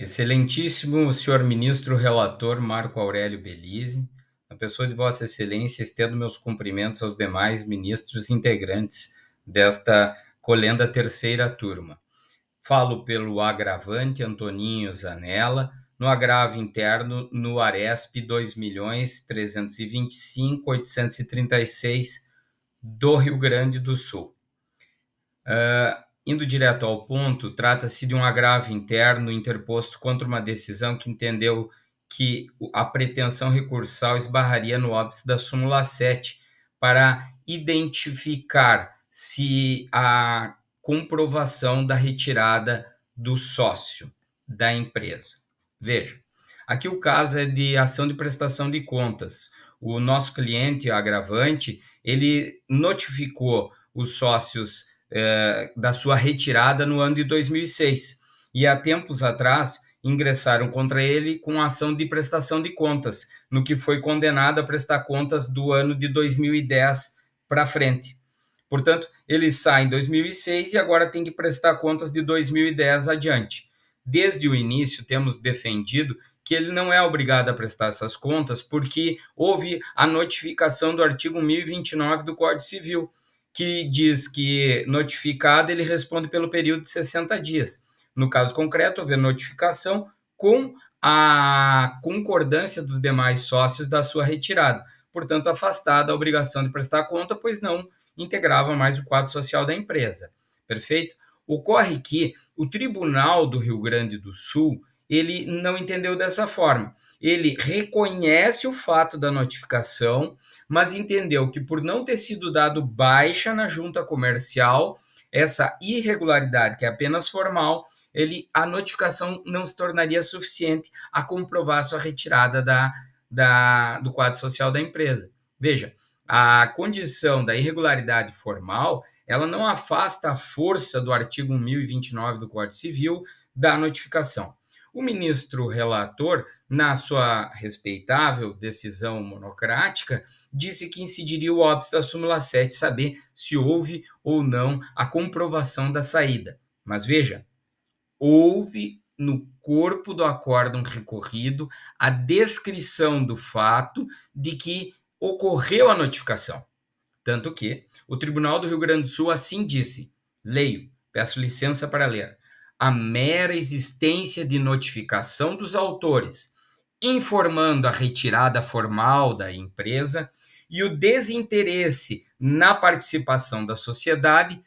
Excelentíssimo senhor ministro relator Marco Aurélio Belize, na pessoa de Vossa Excelência, estendo meus cumprimentos aos demais ministros integrantes desta colenda terceira turma. Falo pelo agravante Antoninho Zanella, no agravo interno no Aresp 2.325.836 do Rio Grande do Sul. Indo direto ao ponto, trata-se de um agravo interno interposto contra uma decisão que entendeu que a pretensão recursal esbarraria no óbice da súmula 7 para identificar se a comprovação da retirada do sócio da empresa. Veja, aqui o caso é de ação de prestação de contas. O nosso cliente, agravante, ele notificou os sócios da sua retirada no ano de 2006. E há tempos atrás ingressaram contra ele com ação de prestação de contas, no que foi condenado a prestar contas do ano de 2010 para frente. Portanto, ele sai em 2006 e agora tem que prestar contas de 2010 adiante. Desde o início, temos defendido que ele não é obrigado a prestar essas contas porque houve a notificação do artigo 1029 do Código Civil, que diz que notificado ele responde pelo período de 60 dias. No caso concreto, houve notificação com a concordância dos demais sócios da sua retirada. Portanto, afastada a obrigação de prestar conta, pois não integrava mais o quadro social da empresa. Perfeito? Ocorre que o Tribunal do Rio Grande do Sul ele não entendeu dessa forma. Ele reconhece o fato da notificação, mas entendeu que por não ter sido dado baixa na junta comercial, essa irregularidade, que é apenas formal, a notificação não se tornaria suficiente a comprovar sua retirada do quadro social da empresa. Veja, a condição da irregularidade formal, ela não afasta a força do artigo 1029 do Código Civil da notificação. O ministro relator, na sua respeitável decisão monocrática, disse que incidiria o óbice da súmula 7 saber se houve ou não a comprovação da saída. Mas veja, houve no corpo do acórdão recorrido a descrição do fato de que ocorreu a notificação. Tanto que o Tribunal do Rio Grande do Sul assim disse, leio, peço licença para ler, a mera existência de notificação dos autores, informando a retirada formal da empresa e o desinteresse na participação da sociedade,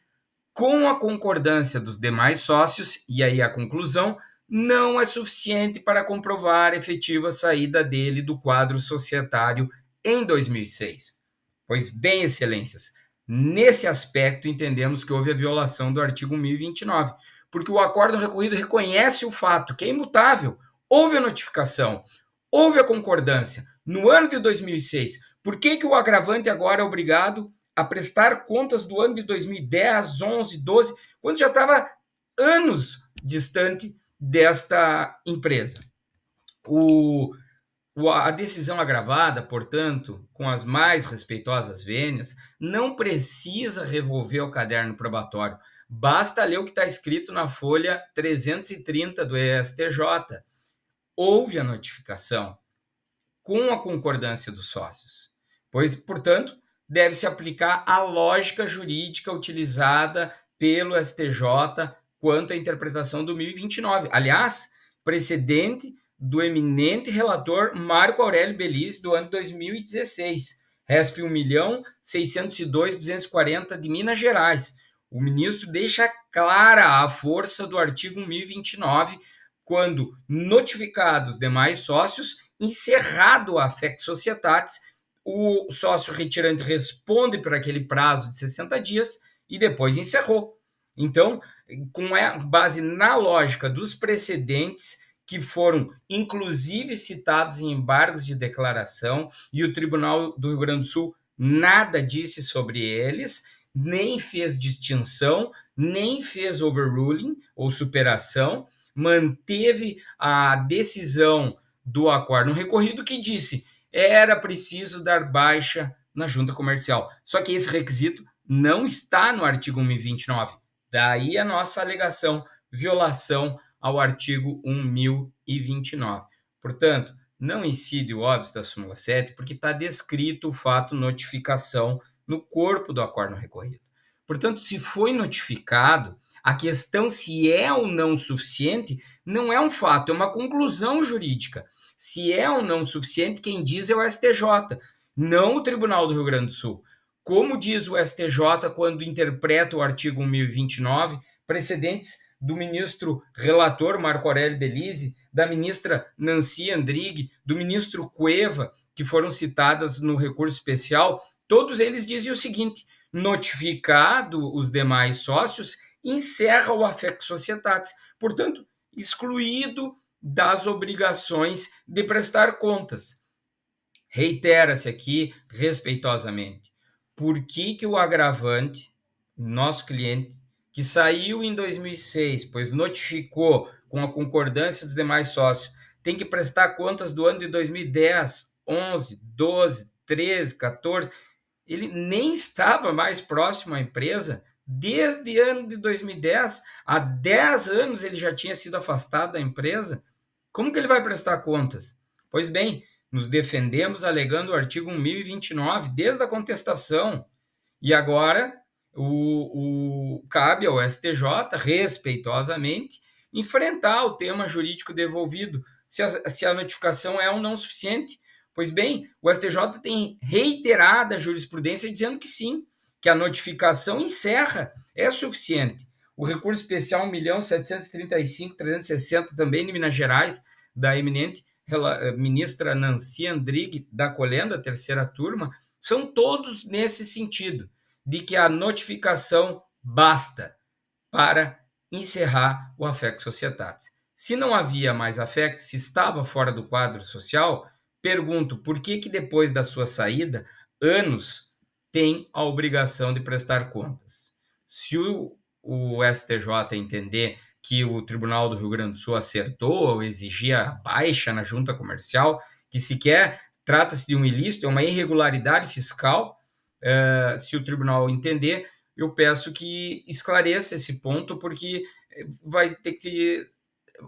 com a concordância dos demais sócios, e aí a conclusão, não é suficiente para comprovar a efetiva saída dele do quadro societário em 2006. Pois bem, excelências, nesse aspecto entendemos que houve a violação do artigo 1029, porque o acórdão recorrido reconhece o fato que é imutável, houve a notificação, houve a concordância no ano de 2006. Por que o agravante agora é obrigado a prestar contas do ano de 2010, 11, 12, quando já estava anos distante desta empresa? A decisão agravada, portanto, com as mais respeitosas vênias, não precisa revolver o caderno probatório. Basta ler o que está escrito na folha 330 do STJ. Houve a notificação com a concordância dos sócios. Pois, portanto, deve-se aplicar a lógica jurídica utilizada pelo STJ quanto à interpretação do 1029. Aliás, precedente do eminente relator Marco Aurélio Belize, do ano 2016, RESP 1.602.240 de Minas Gerais. O ministro deixa clara a força do artigo 1029 quando notificados demais sócios, encerrado o affect societatis, o sócio retirante responde por aquele prazo de 60 dias e depois encerrou. Então, com base na lógica dos precedentes, que foram inclusive citados em embargos de declaração, e o Tribunal do Rio Grande do Sul nada disse sobre eles, nem fez distinção, nem fez overruling ou superação, manteve a decisão do acórdão recorrido que disse era preciso dar baixa na junta comercial. Só que esse requisito não está no artigo 1029. Daí a nossa alegação, violação ao artigo 1029. Portanto, não incide o óbice da súmula 7, porque está descrito o fato notificação no corpo do acordo recorrido. Portanto, se foi notificado, a questão se é ou não suficiente não é um fato, é uma conclusão jurídica. Se é ou não suficiente, quem diz é o STJ, não o Tribunal do Rio Grande do Sul. Como diz o STJ quando interpreta o artigo 1029, precedentes do ministro relator Marco Aurélio Belize, da ministra Nancy Andrighi, do ministro Cueva, que foram citadas no recurso especial, todos eles dizem o seguinte: notificado os demais sócios, encerra o affecto societatis, portanto, excluído das obrigações de prestar contas. Reitera-se aqui, respeitosamente, por que o agravante, nosso cliente, que saiu em 2006, pois notificou com a concordância dos demais sócios, tem que prestar contas do ano de 2010, 11, 12, 13, 14, ele nem estava mais próximo à empresa desde o ano de 2010, há 10 anos ele já tinha sido afastado da empresa. Como que ele vai prestar contas? Pois bem, nos defendemos alegando o artigo 1029 desde a contestação. E agora cabe ao STJ, respeitosamente, enfrentar o tema jurídico devolvido, se a notificação é ou não suficiente. Pois bem, o STJ tem reiterada jurisprudência dizendo que sim, que a notificação encerra, é suficiente. O recurso especial 1.735.360, também de Minas Gerais, da eminente ministra Nancy Andrighi, da Colenda, terceira turma, são todos nesse sentido, de que a notificação basta para encerrar o affecto societatis. Se não havia mais affecto, se estava fora do quadro social, pergunto por que depois da sua saída, anos, tem a obrigação de prestar contas. Se o STJ entender que o Tribunal do Rio Grande do Sul acertou ou exigia baixa na junta comercial, que sequer trata-se de um ilícito, é uma irregularidade fiscal, se o tribunal entender, eu peço que esclareça esse ponto, porque vai ter que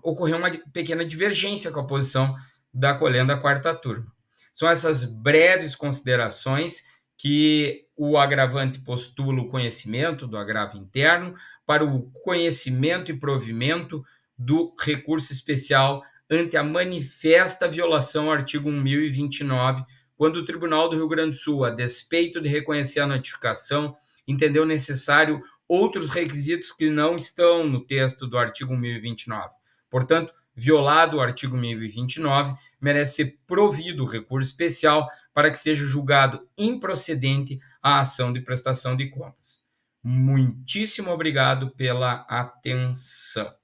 ocorrer uma pequena divergência com a posição da Colenda quarta turma. São essas breves considerações que o agravante postula o conhecimento do agravo interno para o conhecimento e provimento do recurso especial ante a manifesta violação ao artigo 1029, quando o Tribunal do Rio Grande do Sul, a despeito de reconhecer a notificação, entendeu necessário outros requisitos que não estão no texto do artigo 1029. Portanto, violado o artigo 1029, merece ser provido o recurso especial para que seja julgado improcedente a ação de prestação de contas. Muitíssimo obrigado pela atenção.